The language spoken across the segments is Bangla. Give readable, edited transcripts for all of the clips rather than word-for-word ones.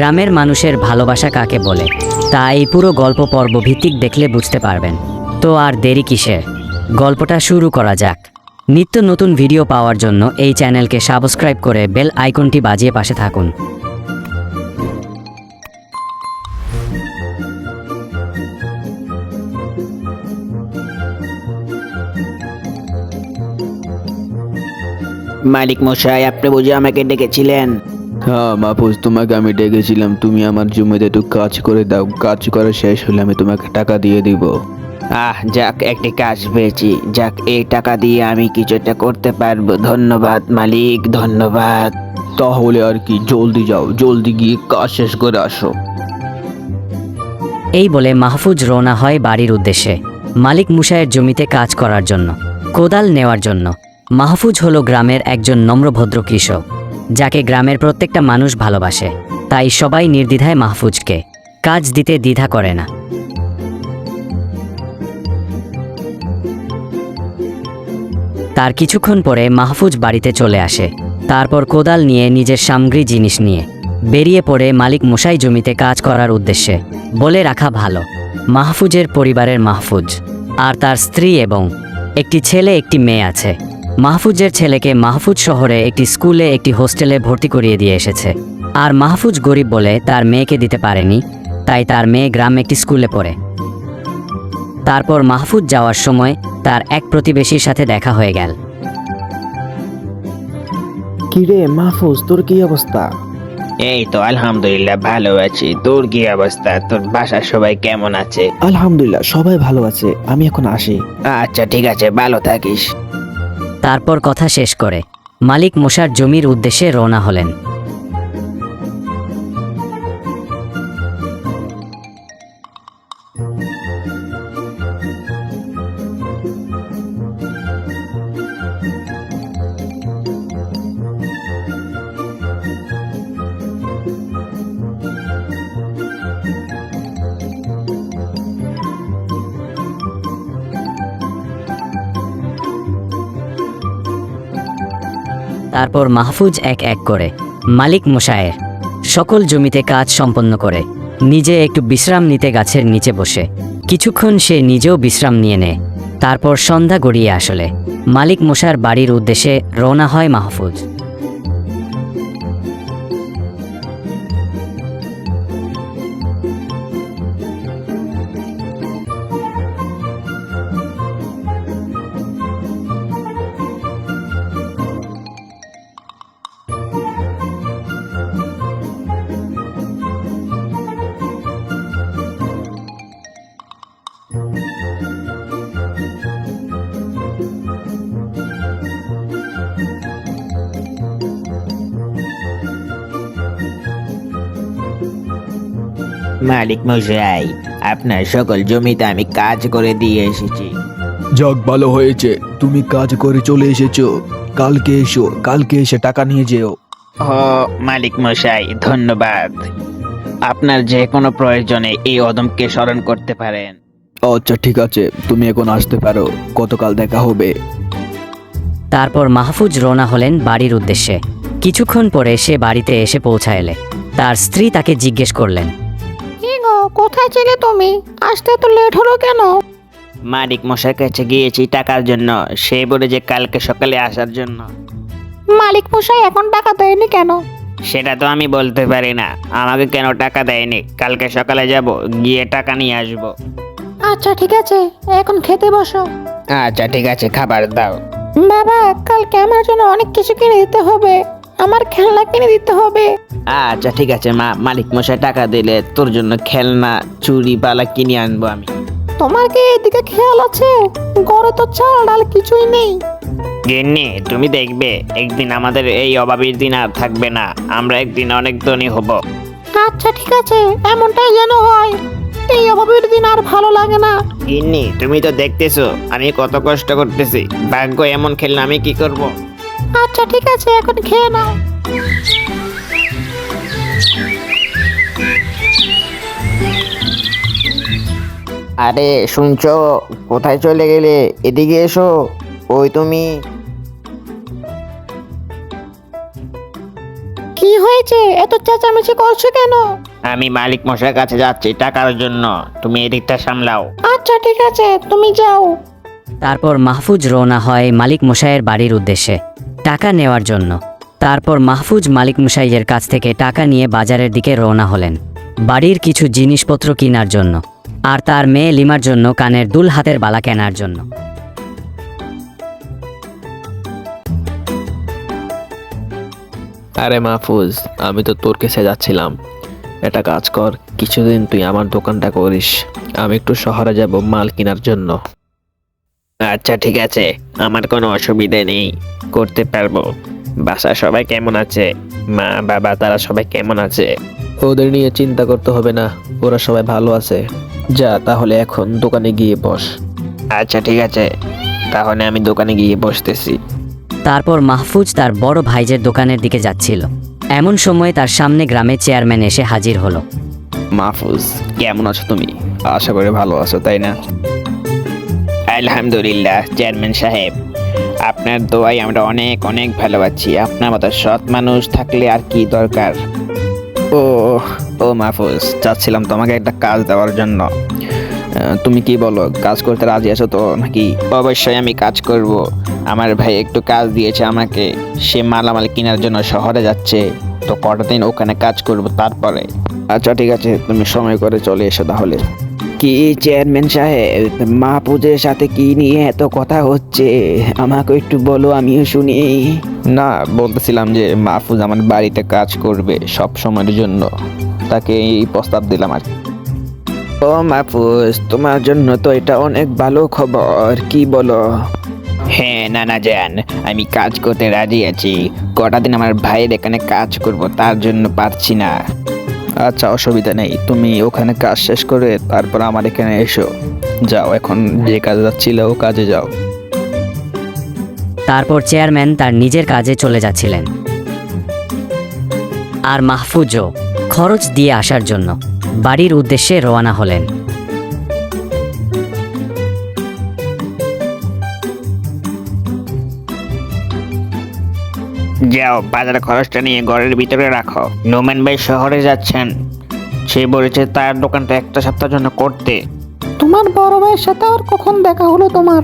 গ্রামের মানুষের ভালোবাসা কাকে বলে তা এই পুরো গল্প পর্ব ভিত্তিক দেখলে বুঝতে পারবেন। তো আর দেরি কিসের, গল্পটা শুরু করা যাক। নিত্য নতুন ভিডিও পাওয়ার জন্য এই চ্যানেলকে সাবস্ক্রাইব করে বেল আইকনটি বাজিয়ে পাশে থাকুন। মালিক মশাই, আপনি বুঝে আমাকে ডেকেছিলেন? হ্যাঁ মাহফুজ, তোমাকে আমি ডেকেছিলাম। তুমি আমার জমিতে একটু কাজ করে দাও, কাজ করা শেষ হলে আমি তোমাকে টাকা দিয়ে দিব। যাক, একটি কাজ পেয়েছি। যাক, এই টাকা দিয়ে আমি কিছু একটা করতে পারবো। ধন্যবাদ মালিক, ধন্যবাদ। তাহলে আর কি, জলদি যাও, জলদি গিয়ে কাজ শেষ করে আসো। এই বলে মাহফুজ রওনা হয় বাড়ির উদ্দেশ্যে, মালিক মশাইয়ের জমিতে কাজ করার জন্য, কোদাল নেওয়ার জন্য। মাহফুজ হলো গ্রামের একজন নম্রভদ্র কৃষক, যাকে গ্রামের প্রত্যেকটা মানুষ ভালোবাসে। তাই সবাই নির্দ্বিধায় মাহফুজকে কাজ দিতে দ্বিধা করে না। তার কিছুক্ষণ পরে মাহফুজ বাড়িতে চলে আসে। তারপর কোদাল নিয়ে নিজের সামগ্রী জিনিস নিয়ে বেরিয়ে পড়ে মালিক মশাই জমিতে কাজ করার উদ্দেশ্যে। বলে রাখা ভালো, মাহফুজের পরিবারের মাহফুজ আর তার স্ত্রী এবং একটি ছেলে একটি মেয়ে আছে। মাহফুজের ছেলেকে মাহফুজ শহরে একটি স্কুলে একটি হোস্টেলে ভর্তি করিয়ে দিয়ে এসেছে। আর মাহফুজ গরিব বলে তার মেয়েকে দিতে পারেনি, তাই তার মেয়ে গ্রামে একটি স্কুলে পড়ে। তারপর মাহফুজ যাওয়ার সময় তার এক প্রতিবেশীর সাথে দেখা হয়ে গেল। কিরে মাহফুজ, তোর কি অবস্থা? এই তো আলহামদুলিল্লাহ ভালো আছি। তোর কি অবস্থা? তোর বাসার সবাই কেমন আছে? আলহামদুলিল্লাহ সবাই ভালো আছে, আমি এখন আসি। আচ্ছা ঠিক আছে, ভালো থাকিস। তারপর কথা শেষ করে মালিক মশার জমির উদ্দেশ্যে রওনা হলেন। তারপর মাহফুজ এক এক করে মালিক মশায়ের সকল জমিতে কাজ সম্পন্ন করে নিজে একটু বিশ্রাম নিতে গাছের নিচে বসে কিছুক্ষণ সে নিজেও বিশ্রাম নিয়ে নেয়। তারপর সন্ধ্যা গড়িয়ে আসলে মালিক মশার বাড়ির উদ্দেশ্যে রওনা হয় মাহফুজ। মালিক মশাই, আপনার সকল জমিতে আমি কাজ করে দিয়ে এসেছি। যাক, ভালো হয়েছে, তুমি কাজ করে চলে এসেছো। কালকে এসো, কালকে এসে টাকা নিয়ে যেও। মালিক মশাই ধন্যবাদ। আপনার যে কোনো প্রয়োজনে এই অদমকে স্মরণ করতে পারেন। আচ্ছা ঠিক আছে, তুমি এখন আসতে পারো, গতকাল দেখা হবে। তারপর মাহফুজ রওনা হলেন বাড়ির উদ্দেশ্যে। কিছুক্ষণ পরে সে বাড়িতে এসে পৌঁছাইলে তার স্ত্রী তাকে জিজ্ঞেস করলেন, কি গো, কোথায় ছিলে তুমি? আসতে তো লেট হলো কেন? মালিক মশাই কাছে গিয়েছি টাকার জন্য, সে বলে যে কালকে সকালে আসার জন্য। মালিক মশাই এখন টাকা দেয়নি কেন? সেটা তো আমি বলতে পারি না, আমাকে কেন টাকা দেয়নি। কালকে সকালে যাব, গিয়ে টাকা নিয়ে আসবো। আচ্ছা ঠিক আছে, এখন খেতে বসো। আচ্ছা ঠিক আছে, খাবার দাও। বাবা, কালকে আমার জন্য অনেক কিছু কিনে দিতে হবে। আমার খেলনা কিনে দিতে হবে। আচ্ছা ঠিক আছে মা, মালিক মশাই টাকা দিলে তোর জন্য খেলনা চুড়ি বালা কিনে আনবো আমি। তোমার কি এদিকে খেয়াল আছে? ঘরে তো চাল ডাল কিছুই নেই। গিন্নি, তুমি দেখবে একদিন আমাদের এই অভাবীর দিন আর থাকবে না, আমরা একদিন অনেক ধনী হব। আচ্ছা ঠিক আছে, এমনটাই যেন হয়। এই অভাবের দিন আর ভালো লাগে না। গিন্নি, তুমি তো দেখতেছো আমি কত কষ্ট করতেছি, ভাগ্য এমন খেলনা আমি কি করব। আচ্ছা ঠিক আছে, এখন খেয়ে নাও। আরে শুনছো, কোথায় চলে গেলে? এদিকে এসো। ওই তুমি। কি হয়েছে, এত চেঁচামেচি করছো কেন? আমি মালিক মশাইয়ের কাছে যাচ্ছি টাকার জন্য, তুমি এদিকটা সামলাও। আচ্ছা ঠিক আছে, তুমি যাও। তারপর মাহফুজ রওনা হয় মালিক মশাইয়ের বাড়ির উদ্দেশ্যে টাকা নেওয়ার জন্য। তারপর মাহফুজ মালিক মশাইয়ের কাছ থেকে টাকা নিয়ে বাজারের দিকে রওনা হলেন বাড়ির কিছু জিনিসপত্র কেনার জন্য, আর তার মেয়ে লিমার জন্য কানের দুল হাতের বালা কেনার জন্য। আরে মাহফুজ, আমি তো তোর কাছে যাচ্ছিলাম। একটা কাজ কর, কিছুদিন তুই আমার দোকানটা করিস, আমি একটু শহরে যাব মাল কেনার জন্য। আচ্ছা ঠিক আছে, আমার কোনো অসুবিধা নেই, করতে পারবো। বাসা সবাই কেমন আছে? মা বাবা তারা সবাই কেমন আছে? ওদের নিয়ে চিন্তা করতে হবে না, ওরা সবাই ভালো আছে। যা তাহলে এখন দোকানে গিয়ে বস। আচ্ছা ঠিক আছে, তাহলে আমি দোকানে গিয়ে বসতেছি। তারপর মাহফুজ তার বড় ভাইজের দোকানের দিকে যাচ্ছিল। এমন সময় তার সামনে গ্রামের চেয়ারম্যান এসে হাজির হলো। মাহফুজ, কেমন আছো তুমি? আশা করি ভালো আছো, তাই না? আলহামদুলিল্লাহ চেয়ারম্যান সাহেব, আপনার দোয়ায় আমরা অনেক অনেক ভালো আছি। আপনার মতো সৎ মানুষ থাকলে আর কি দরকার। ও ও মাহফুজ, চাচ্ছিলাম তোমাকে একটা কাজ দেওয়ার জন্য। তুমি কি বলো, কাজ করতে রাজি আছো তো নাকি? অবশ্যই আমি কাজ করব। আমার ভাই একটু কাজ দিয়েছে আমাকে, সে মালামাল কেনার জন্য শহরে যাচ্ছে, তো কটা দিন ওখানে কাজ করব তারপরে। আচ্ছা ঠিক আছে, তুমি সময় করে চলে এসো তাহলে। কি চেয়ারম্যান সাহেব, মাহফুজের সাথে কি নিয়ে এত কথা হচ্ছে? আমাকে একটু বলো, আমিও শুনি। না, বলতেছিলাম যে মাহফুজ আমার বাড়িতে কাজ করবে সব সময়ের জন্য, তাকে এই প্রস্তাব দিলাম আর কি। ও মাহফুজ, তোমার জন্য তো এটা অনেক ভালো খবর, কি বলো? হ্যাঁ নানা জান, আমি কাজ করতে রাজি আছি। কটা দিন আমার ভাইয়ের এখানে কাজ করব, তার জন্য পারছি না। আচ্ছা, অসুবিধা নেই, তুমি ওখানে কাজ শেষ করে তারপর আমার এখানে এসো। যাও, এখন যে কাজে যাচ্ছিল ও কাজে যাও। তারপর চেয়ারম্যান তার নিজের কাজে চলে যাচ্ছিলেন, আর মাহফুজও খরচ দিয়ে আসার জন্য বাড়ির উদ্দেশ্যে রওনা হলেন। যাও, বাজার খরচটা নিয়ে ঘরের ভিতরে রাখো। নোমান ভাই শহরে যাচ্ছেন, সে বলেছে তার দোকানটা একটা সপ্তাহের জন্য করতে। তোমার বড় ভাইয়ের সাথে আর কখন দেখা হলো তোমার?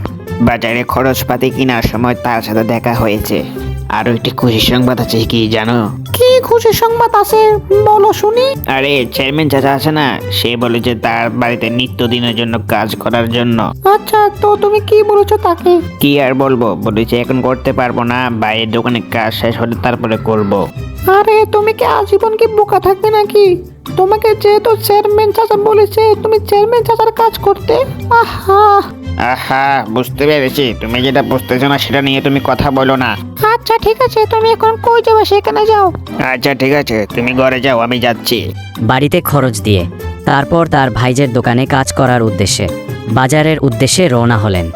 বাজারে খরচপাতি কেনার সময় তার সাথে দেখা হয়েছে। আরো একটি খুশি সংবাদ আছে, কি জানো? কি খুশি সংবাদ আছে, বলো শুনি। আরে চেয়ারম্যান চাচা আছে না, সে বলেছে তার বাড়িতে নিত্যদিনের জন্য কাজ করার জন্য। আচ্ছা, তো তুমি কি বলেছো তাকে? কি আর বলবো, বলেছে এখন করতে পারবো না, বাইরের দোকানে কাজ শেষ হলে তারপরে করব। আরে তুমি কি আজীবন কি বোকা থাকবে নাকি? তোমাকে যেহেতু চেয়ারম্যান চাচা বলেছে, তুমি চেয়ারম্যান চাচার কাজ করতে। আহা। আহা, বুঝতে পেরেছি, তুমি যেটা বুঝতেছো না সেটা নিয়ে তুমি কথা বলো না। আচ্ছা ঠিক আছে, তুমি এখন কই যাবে সেখানে যাও। আচ্ছা ঠিক আছে, তুমি ঘরে যাও, আমি যাচ্ছি। বাড়িতে খরচ দিয়ে তারপর তার ভাইজের দোকানে কাজ করার উদ্দেশ্যে বাজারের উদ্দেশ্যে রওনা হলেন।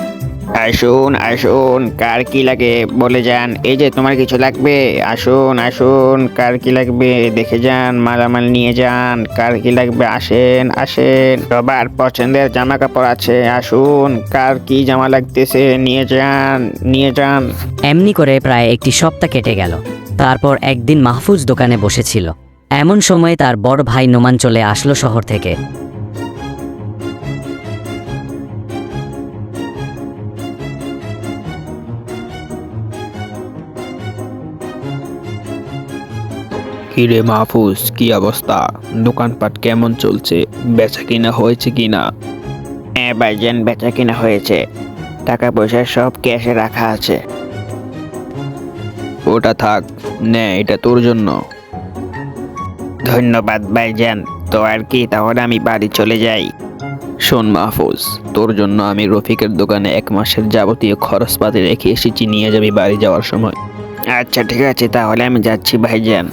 আসুন আসুন, কার কি লাগে বলে যান। এই যে তোমার কিছু লাগবে, আসুন আসুন, কার কি লাগবে দেখে যান, মালামাল নিয়ে যান। কার কি লাগবে, আসেন আসেন, সবার পছন্দের জামা কাপড় আছে, আসুন, কার কি জামা লাগতেছে নিয়ে যান নিয়ে যান। এমনি করে প্রায় একটি সপ্তাহ কেটে গেল। তারপর একদিন মাহফুজ দোকানে বসেছিল। এমন সময় তার বড় ভাই নোমান চলে আসলো শহর থেকে। কি রে মাহফুজ, কি অবস্থা? দোকানপাট কেমন চলছে? বেচা কিনা হয়েছে কিনা? হ্যাঁ ভাইজান, বেচা কিনা হয়েছে, টাকা পয়সা সব ক্যাশে রাখা আছে। ওটা থাক, নে এটা তোর জন্য। ধন্যবাদ ভাইজান, তো আর কি, তাহলে আমি বাড়ি চলে যাই। শোন মাহফুজ, তোর জন্য আমি রফিকের দোকানে 1 মাসের যাবতীয় খরচপাতি রেখে এসেছি, নিয়ে যাবি বাড়ি যাওয়ার সময়। আচ্ছা ঠিক আছে, তাহলে আমি যাচ্ছি ভাইজান।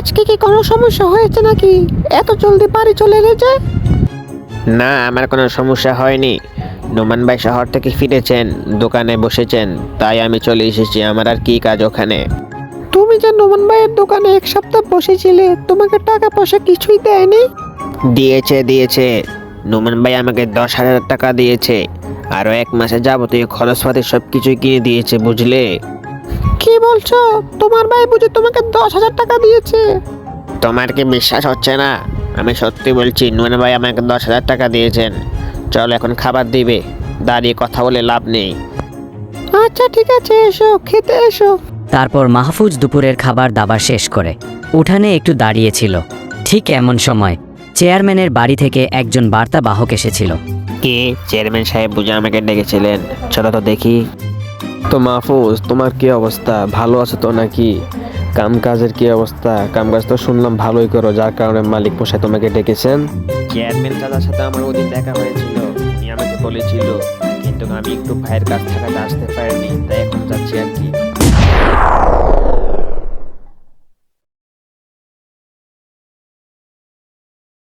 আজকে কি কোনো সমস্যা হয়েছে নাকি এত জলদি বাড়ি চলে এলে যে? না, আমার কোনো সমস্যা হয়নি। নোমান ভাই শহর থেকে ফিরেছেন, দোকানে বসেছেন, তাই আমি চলে এসেছি। আমার আর কি কাজ ওখানে? তুমি যে নোমান ভাইয়ের দোকানে 1 সপ্তাহ বসেছিলে, তোমাকে টাকা পয়সা কিছুই দেয়নি? দিয়েছে। নোমান ভাই আমাকে 10,000 টাকা দিয়েছে। আরও 1 মাসে যাবতীয় খরচপাতি সব কিছুই কিনে দিয়েছে, বুঝলে? কি বলছো? তোমার ভাই বুঝি তোমাকে 10,000 টাকা দিয়েছে? তোমার কি বিশ্বাস হচ্ছে না? আমি সত্যি বলছি, নোমান ভাই আমাকে 10,000 টাকা দিয়েছেন। চল, এখন খাবার দিবে, দাঁড়িয়ে কথা বলে লাভ নেই। আচ্ছা ঠিক আছে, এসো খেতে এসো। তারপর মাহফুজ দুপুরের খাবার দাবার শেষ করে উঠানে একটু দাঁড়িয়েছিল। ঠিক এমন সময় চেয়ারম্যানের বাড়ি থেকে একজন বার্তাবাহক এসেছিল। কে? চেয়ারম্যান সাহেব বুঝে আমাকে ডেকেছিলেন? চলো তো দেখি। তো মাহফুজ, তোমার কি অবস্থা? ভালো আছো তো নাকি? কামকাজের কি অবস্থা? কামকাজ তো শুনলাম ভালোই করো, যার কারণে মালিক মশাই তোমাকে ডেকেছেন। চেয়ারম্যান দাদার সাথে আমার ওদিন দেখা হয়েছিল, উনি আমাকে বলেছিল, কিন্তু আমি একটু ভাইয়ের কাছ থাকাতে আসতে পারিনি, তাই এখন যাচ্ছি আর কি।